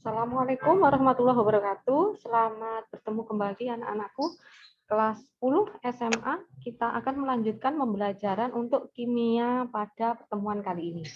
Assalamualaikum warahmatullahi wabarakatuh. Selamat bertemu kembali anak-anakku. Kelas 10 SMA, kita akan melanjutkan pembelajaran untuk kimia pada pertemuan kali ini.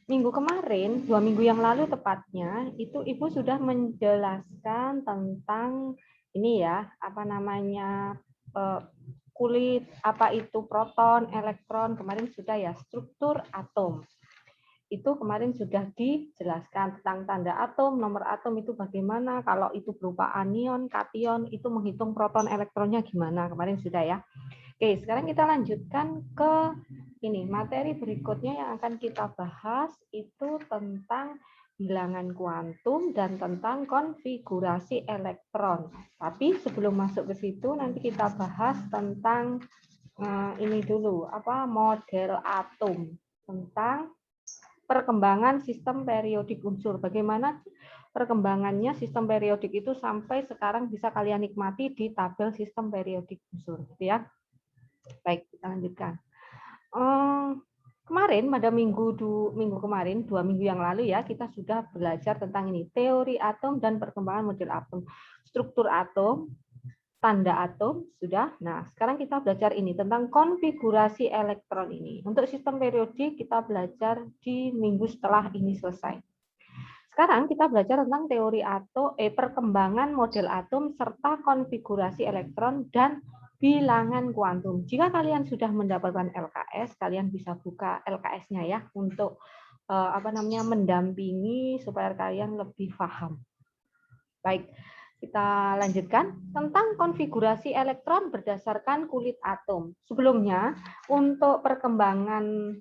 Minggu kemarin, 2 minggu yang lalu tepatnya, itu Ibu sudah menjelaskan tentang ini ya, kulit, apa itu proton, elektron, kemarin sudah ya, struktur atom. Itu kemarin sudah dijelaskan tentang tanda atom, nomor atom itu bagaimana, kalau itu berupa anion, kation, itu menghitung proton elektronnya gimana, kemarin sudah ya. Oke, sekarang kita lanjutkan ke ini, materi berikutnya yang akan kita bahas itu tentang bilangan kuantum dan tentang konfigurasi elektron. Tapi sebelum masuk ke situ, nanti kita bahas tentang ini dulu, model atom, tentang perkembangan sistem periodik unsur. Bagaimana perkembangannya sistem periodik itu sampai sekarang bisa kalian nikmati di tabel sistem periodik unsur, gitu ya. Baik, kita lanjutkan. Kemarin pada minggu kemarin, 2 minggu yang lalu ya, kita sudah belajar tentang ini, teori atom dan perkembangan model atom, struktur atom, tanda atom sudah. Nah, sekarang kita belajar ini tentang konfigurasi elektron ini. Untuk sistem periodik kita belajar di minggu setelah ini selesai. Sekarang kita belajar tentang teori atom, perkembangan model atom serta konfigurasi elektron dan bilangan kuantum. Jika kalian sudah mendapatkan LKS, kalian bisa buka LKS-nya ya untuk mendampingi supaya kalian lebih paham. Baik. Kita lanjutkan tentang konfigurasi elektron berdasarkan kulit atom. Sebelumnya, untuk perkembangan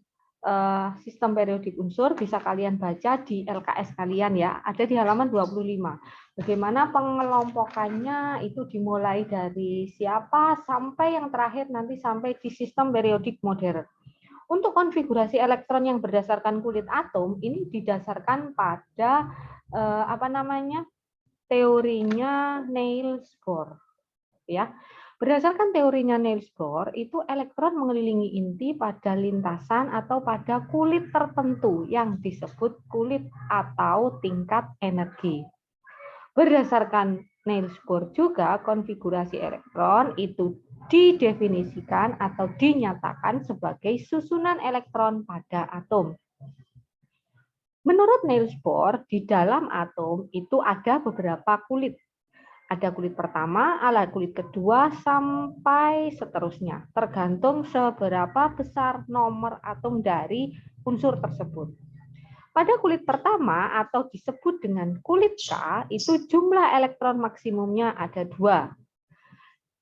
sistem periodik unsur bisa kalian baca di LKS kalian ya, ada di halaman 25. Bagaimana pengelompokannya itu dimulai dari siapa sampai yang terakhir nanti sampai di sistem periodik modern. Untuk konfigurasi elektron yang berdasarkan kulit atom ini didasarkan pada teorinya Niels Bohr, ya. Berdasarkan teorinya Niels Bohr, itu elektron mengelilingi inti pada lintasan atau pada kulit tertentu yang disebut kulit atau tingkat energi. Berdasarkan Niels Bohr juga konfigurasi elektron itu didefinisikan atau dinyatakan sebagai susunan elektron pada atom. Menurut Niels Bohr, di dalam atom itu ada beberapa kulit. Ada kulit pertama, ada kulit kedua, sampai seterusnya. Tergantung seberapa besar nomor atom dari unsur tersebut. Pada kulit pertama atau disebut dengan kulit K, itu jumlah elektron maksimumnya ada 2.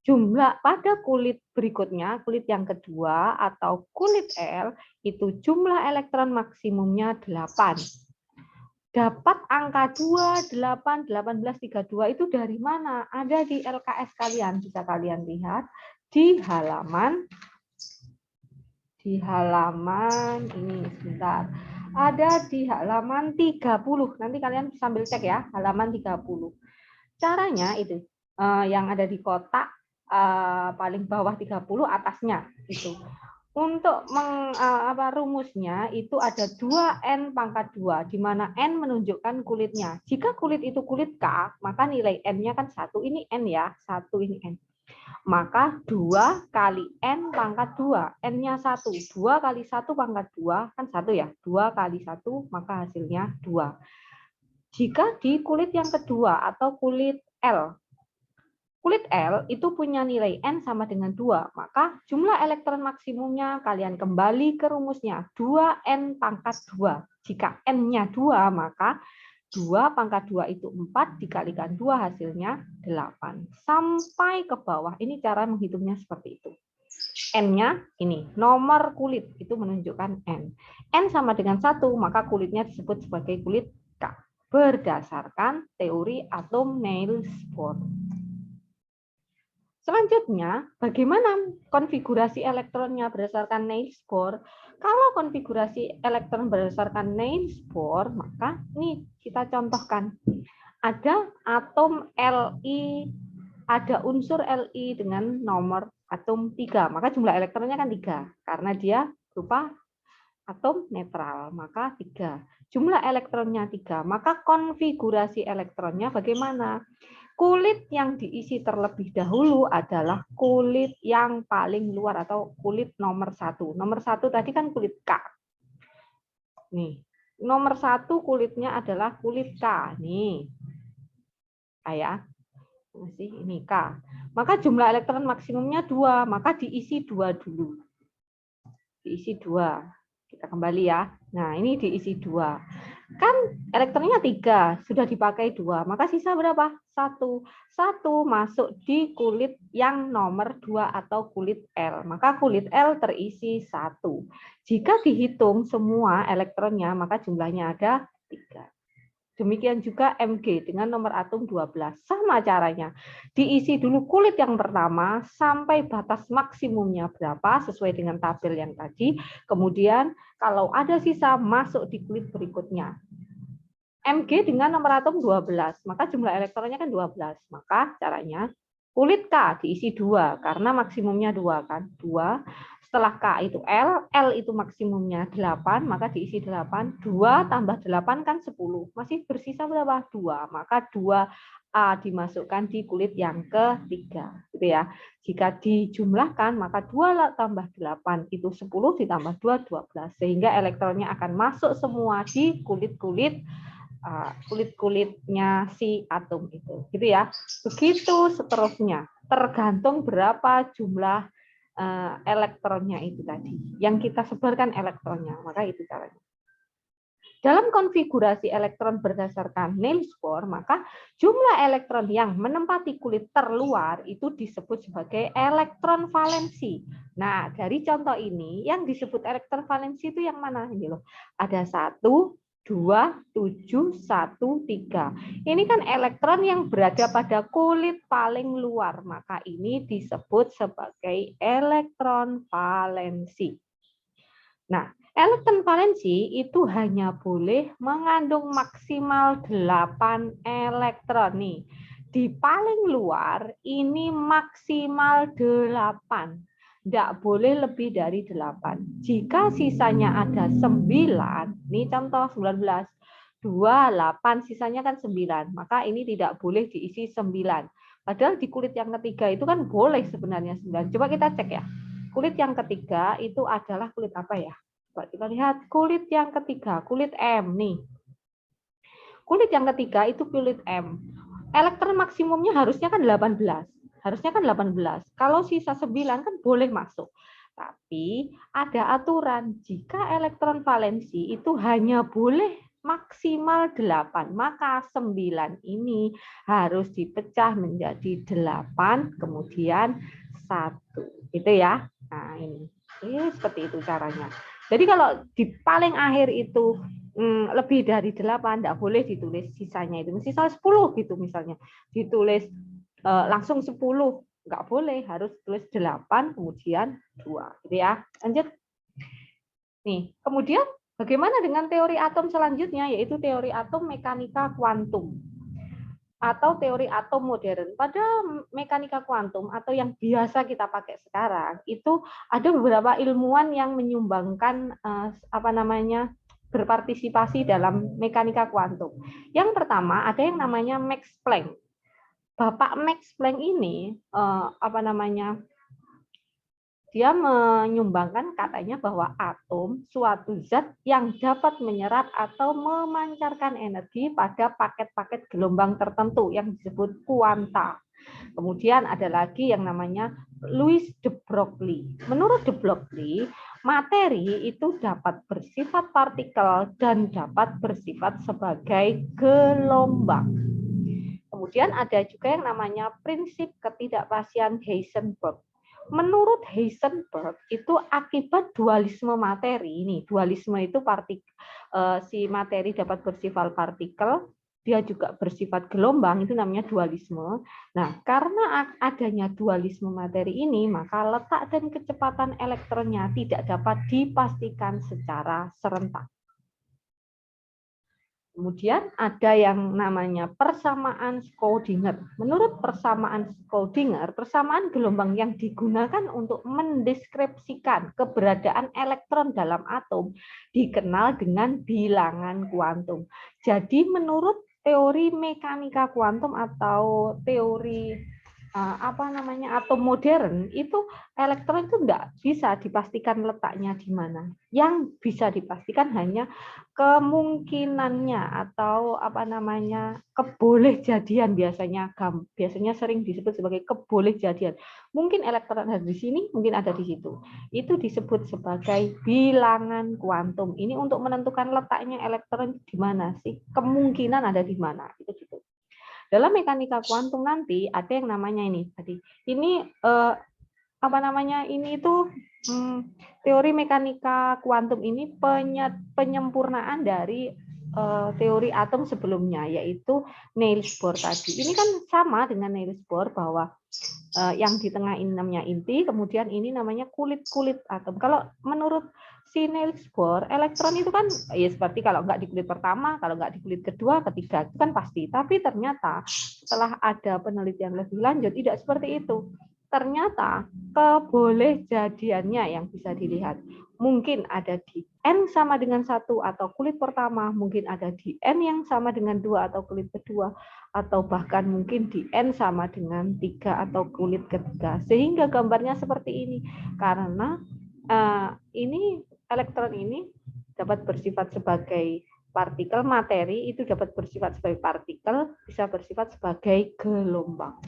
Jumlah pada kulit berikutnya, kulit yang kedua atau kulit L, itu jumlah elektron maksimumnya 8. Dapat angka 2, 8, 18, 32 itu dari mana? Ada di LKS kalian, bisa kalian lihat di halaman ini sebentar. Ada di halaman 30. Nanti kalian sambil cek ya, halaman 30. Caranya itu yang ada di kotak paling bawah 30 atasnya itu. Untuk rumusnya itu ada 2N pangkat 2, di mana N menunjukkan kulitnya. Jika kulit itu kulit K, maka nilai N-nya kan 1, ini N ya, 1 ini N. Maka 2 kali N pangkat 2, N-nya 1, 2 kali 1 pangkat 2, kan 1 ya, 2 kali 1, maka hasilnya 2. Jika di kulit yang kedua atau kulit L itu punya nilai N sama dengan 2, maka jumlah elektron maksimumnya kalian kembali ke rumusnya, 2N pangkat 2. Jika N-nya 2, maka 2 pangkat 2 itu 4, dikalikan 2 hasilnya 8. Sampai ke bawah, ini cara menghitungnya seperti itu. N-nya ini, nomor kulit, itu menunjukkan N. N sama dengan 1, maka kulitnya disebut sebagai kulit K. Berdasarkan teori atom Niels Bohr. Selanjutnya, bagaimana konfigurasi elektronnya berdasarkan Niels Bohr? Kalau konfigurasi elektron berdasarkan Niels Bohr, maka ini kita contohkan. Ada atom Li, ada unsur Li dengan nomor atom 3, maka jumlah elektronnya kan 3, karena dia berupa atom netral, maka 3. jumlah elektronnya 3, maka konfigurasi elektronnya bagaimana? Kulit yang diisi terlebih dahulu adalah kulit yang paling luar atau kulit nomor 1. Nomor 1 tadi kan kulit K. Nih, nomor 1 kulitnya adalah kulit K. Nih, ya, masih ini K. Maka jumlah elektron maksimumnya 2, maka diisi 2 dulu. Diisi 2. Kita kembali ya. Nah, ini diisi 2. Kan elektronnya 3, sudah dipakai 2, maka sisa berapa? 1. 1 masuk di kulit yang nomor 2 atau kulit L. Maka kulit L terisi 1. Jika dihitung semua elektronnya, maka jumlahnya ada 3. Demikian juga Mg dengan nomor atom 12. Sama caranya. Diisi dulu kulit yang pertama sampai batas maksimumnya berapa sesuai dengan tabel yang tadi. Kemudian kalau ada sisa masuk di kulit berikutnya. Mg dengan nomor atom 12, maka jumlah elektronnya kan 12. Maka caranya kulit K diisi 2 karena maksimumnya 2 kan. 2. Setelah K itu L, L itu maksimumnya 8, maka diisi 8. 2 tambah 8 kan 10. Masih bersisa berapa? 2. Maka 2A dimasukkan di kulit yang ketiga. Gitu ya. Jika dijumlahkan, maka 2 tambah 8 itu 10, ditambah 2, 12. Sehingga elektronnya akan masuk semua di kulit-kulitnya si atom itu. Gitu ya. Begitu seterusnya. Tergantung berapa jumlah elektronnya itu tadi. Yang kita sebarkan elektronnya, maka itu caranya. Dalam konfigurasi elektron berdasarkan Niels Bohr, maka jumlah elektron yang menempati kulit terluar itu disebut sebagai elektron valensi. Nah, dari contoh ini, yang disebut elektron valensi itu yang mana? Ini loh. Ada 1, 2, 7, 1, 3. Ini kan elektron yang berada pada kulit paling luar, maka ini disebut sebagai elektron valensi. Nah, elektron valensi itu hanya boleh mengandung maksimal 8 elektron nih. Di paling luar ini maksimal 8. Tidak boleh lebih dari 8. Jika sisanya ada 9, ini contoh 19, 2, 8, sisanya kan 9. Maka ini tidak boleh diisi 9. Padahal di kulit yang ketiga itu kan boleh sebenarnya 9. Coba kita cek ya. Kulit yang ketiga itu adalah kulit apa ya? Coba kita lihat kulit yang ketiga, kulit M nih. Kulit yang ketiga itu kulit M. Elektron maksimumnya harusnya kan 18. Harusnya kan 18. Kalau sisa 9 kan boleh masuk. Tapi ada aturan jika elektron valensi itu hanya boleh maksimal 8, maka 9 ini harus dipecah menjadi 8, kemudian 1. Gitu ya. Nah, ini seperti itu caranya. Jadi kalau di paling akhir itu lebih dari 8, tidak boleh ditulis sisanya itu. Sisa 10 gitu misalnya. Ditulis langsung 10, nggak boleh. Harus tulis 8, kemudian 2. Gitu ya. Lanjut. Nih, kemudian bagaimana dengan teori atom selanjutnya, yaitu teori atom mekanika kuantum atau teori atom modern. Pada mekanika kuantum atau yang biasa kita pakai sekarang, itu ada beberapa ilmuwan yang menyumbangkan berpartisipasi dalam mekanika kuantum. Yang pertama ada yang namanya Max Planck. Bapak Max Planck ini dia menyumbangkan katanya bahwa atom suatu zat yang dapat menyerap atau memancarkan energi pada paket-paket gelombang tertentu yang disebut kuanta. Kemudian ada lagi yang namanya Louis de Broglie. Menurut de Broglie, materi itu dapat bersifat partikel dan dapat bersifat sebagai gelombang. Kemudian ada juga yang namanya prinsip ketidakpastian Heisenberg. Menurut Heisenberg itu akibat dualisme materi. Ini dualisme itu si materi dapat bersifat partikel, dia juga bersifat gelombang, itu namanya dualisme. Nah, karena adanya dualisme materi ini, maka letak dan kecepatan elektronnya tidak dapat dipastikan secara serentak. Kemudian ada yang namanya persamaan Schrödinger. Menurut persamaan Schrödinger, persamaan gelombang yang digunakan untuk mendeskripsikan keberadaan elektron dalam atom dikenal dengan bilangan kuantum. Jadi menurut teori mekanika kuantum atau teori atom modern itu elektron itu tidak bisa dipastikan letaknya di mana. Yang bisa dipastikan hanya kemungkinannya atau kebolehjadian biasanya sering disebut sebagai kebolehjadian. Mungkin elektron ada di sini, mungkin ada di situ. Itu disebut sebagai bilangan kuantum. Ini untuk menentukan letaknya elektron di mana sih? Kemungkinan ada di mana? Itu gitu. Dalam mekanika kuantum nanti ada yang namanya ini tadi. Ini ini itu teori mekanika kuantum ini penyempurnaan dari teori atom sebelumnya, yaitu Niels Bohr tadi. Ini kan sama dengan Niels Bohr bahwa yang di tengah ini namanya inti, kemudian ini namanya kulit-kulit atom. Kalau menurut si Niels Bohr, elektron itu kan ya seperti kalau nggak di kulit pertama, kalau nggak di kulit kedua, ketiga, itu kan pasti. Tapi ternyata setelah ada penelitian lebih lanjut, tidak seperti itu. Ternyata kebolehjadiannya yang bisa dilihat. Mungkin ada di N sama dengan 1 atau kulit pertama, mungkin ada di N yang sama dengan 2 atau kulit kedua, atau bahkan mungkin di N sama dengan 3 atau kulit ketiga. Sehingga gambarnya seperti ini. Karena ini elektron ini dapat bersifat sebagai partikel materi, itu dapat bersifat sebagai partikel, bisa bersifat sebagai gelombang.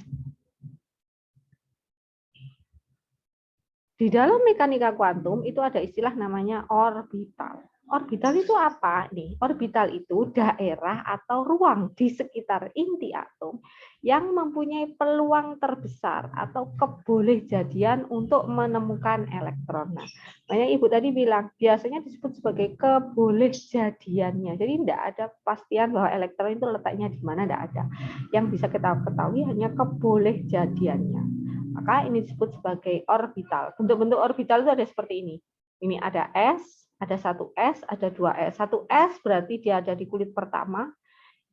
Di dalam mekanika kuantum itu ada istilah namanya orbital. Orbital itu apa nih? Orbital itu daerah atau ruang di sekitar inti atom yang mempunyai peluang terbesar atau kebolehjadian untuk menemukan elektron. Nah, makanya Ibu tadi bilang biasanya disebut sebagai kebolehjadiannya. Jadi tidak ada kepastian bahwa elektron itu letaknya di mana, tidak ada. Yang bisa kita ketahui hanya kebolehjadiannya. Maka ini disebut sebagai orbital. Bentuk-bentuk orbital itu ada seperti ini. Ini ada S, ada 1S, ada 2S. 1S berarti dia ada di kulit pertama,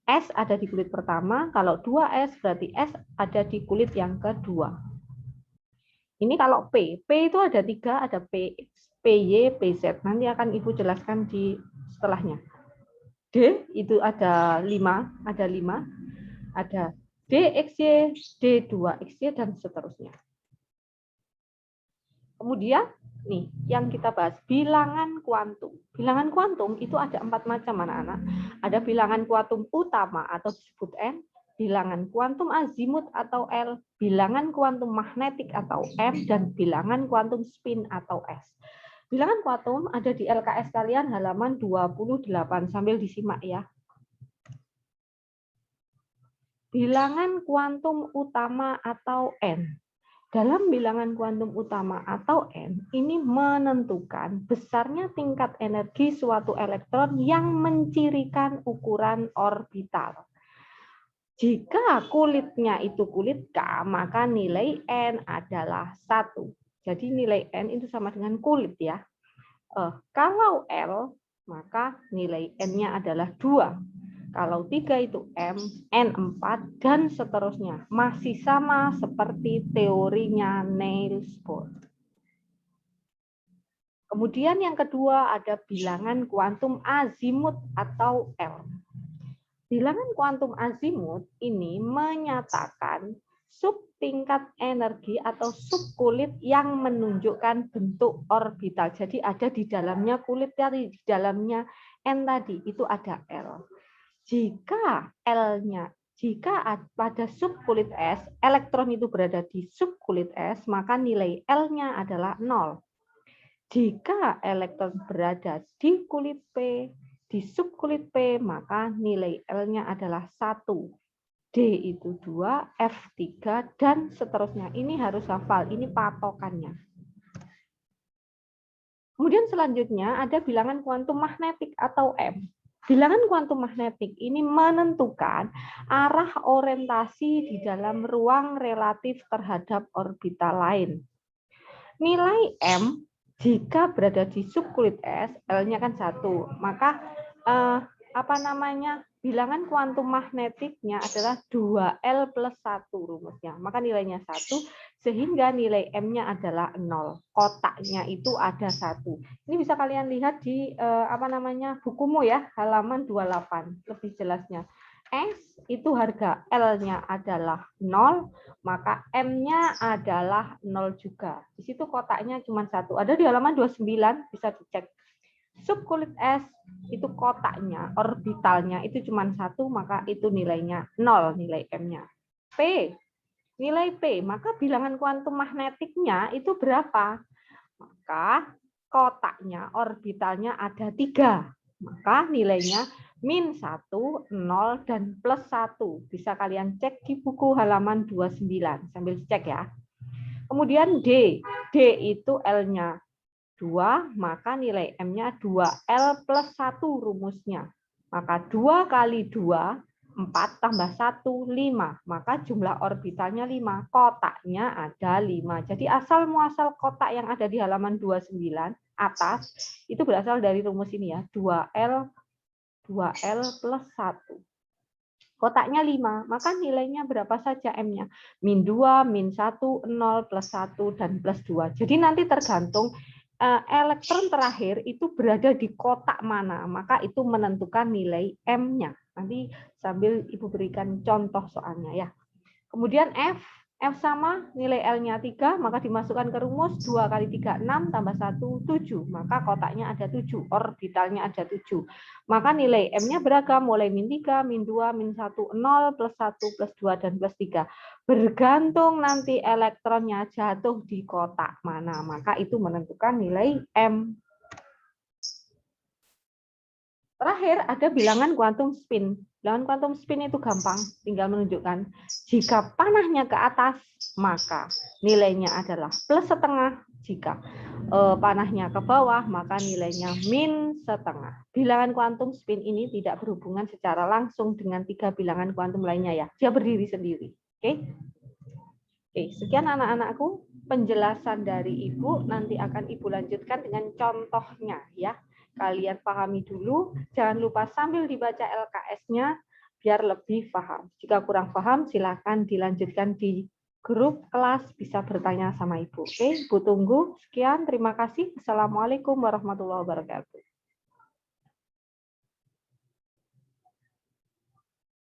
S ada di kulit pertama, kalau 2S berarti S ada di kulit yang kedua. Ini kalau P itu ada 3, ada PX, PY, PZ. Nanti akan Ibu jelaskan di setelahnya. D itu ada 5, ada DXY, D2XY, dan seterusnya. Kemudian, nih, yang kita bahas, bilangan kuantum. Bilangan kuantum itu ada 4 macam, anak-anak. Ada bilangan kuantum utama atau disebut N, bilangan kuantum azimut atau L, bilangan kuantum magnetik atau M, dan bilangan kuantum spin atau S. Bilangan kuantum ada di LKS kalian halaman 28, sambil disimak ya. Bilangan kuantum utama atau N. Dalam bilangan kuantum utama atau N, ini menentukan besarnya tingkat energi suatu elektron yang mencirikan ukuran orbital. Jika kulitnya itu kulit K, maka nilai N adalah 1. Jadi nilai N itu sama dengan kulit ya. Kalau L, maka nilai N-nya adalah 2. Kalau 3 itu M, N4, dan seterusnya. Masih sama seperti teorinya Niels Bohr. Kemudian yang kedua ada bilangan kuantum azimut atau L. Bilangan kuantum azimut ini menyatakan subtingkat energi atau subkulit yang menunjukkan bentuk orbital. Jadi ada di dalamnya kulit tadi, di dalamnya N tadi, itu ada L. Jika pada subkulit S, elektron itu berada di subkulit S, maka nilai L-nya adalah 0. Jika elektron berada di kulit P, di subkulit P, maka nilai L-nya adalah 1. D itu 2, F 3, dan seterusnya. Ini harus hafal, ini patokannya. Kemudian selanjutnya ada bilangan kuantum magnetik atau M. Bilangan kuantum magnetik ini menentukan arah orientasi di dalam ruang relatif terhadap orbital lain. Nilai M jika berada di subkulit S, L-nya kan 1, maka bilangan kuantum magnetiknya adalah 2L plus 1 rumusnya. Maka nilainya 1, sehingga nilai M-nya adalah 0. Kotaknya itu ada 1. Ini bisa kalian lihat di bukumu ya, halaman 28, lebih jelasnya. S itu harga L-nya adalah 0, maka M-nya adalah 0 juga. Di situ kotaknya cuma 1. Ada di halaman 29, bisa dicek. Subkulit S itu kotaknya, orbitalnya itu cuma 1, maka itu nilainya 0, nilai M-nya. P, nilai P, maka bilangan kuantum magnetiknya itu berapa? Maka kotaknya, orbitalnya ada 3, maka nilainya min 1, 0, dan plus 1. Bisa kalian cek di buku halaman 29, sambil cek ya. Kemudian D, D itu L-nya 2, maka nilai M-nya 2L plus 1 rumusnya. Maka 2 kali 2, 4 tambah 1, 5. Maka jumlah orbitalnya 5. Kotaknya ada 5. Jadi asal muasal kotak yang ada di halaman 29 atas, itu berasal dari rumus ini ya. 2L plus 1. Kotaknya 5, maka nilainya berapa saja M-nya? Min 2, min 1, 0, plus 1, dan plus 2. Jadi nanti tergantung elektron terakhir itu berada di kotak mana, maka itu menentukan nilai M-nya. Nanti sambil Ibu berikan contoh soalnya ya. Kemudian F sama nilai L-nya 3, maka dimasukkan ke rumus 2 kali 3, 6, tambah 1, 7. Maka kotaknya ada 7, orbitalnya ada 7. Maka nilai M-nya beragam, mulai min 3, min 2, min 1, 0, plus 1, plus 2, dan plus 3. Bergantung nanti elektronnya jatuh di kotak mana, maka itu menentukan nilai M. Terakhir ada bilangan kuantum spin. Bilangan kuantum spin itu gampang, tinggal menunjukkan jika panahnya ke atas, maka nilainya adalah plus setengah. Jika panahnya ke bawah, maka nilainya min setengah. Bilangan kuantum spin ini tidak berhubungan secara langsung dengan 3 bilangan kuantum lainnya ya. Dia berdiri sendiri. Oke? Oke, sekian anak-anakku penjelasan dari Ibu. Nanti akan Ibu lanjutkan dengan contohnya ya. Kalian pahami dulu, jangan lupa sambil dibaca LKS-nya biar lebih paham. Jika kurang paham, silakan dilanjutkan di grup kelas, bisa bertanya sama Ibu. Oke, Ibu tunggu. Sekian, terima kasih. Assalamualaikum warahmatullahi wabarakatuh.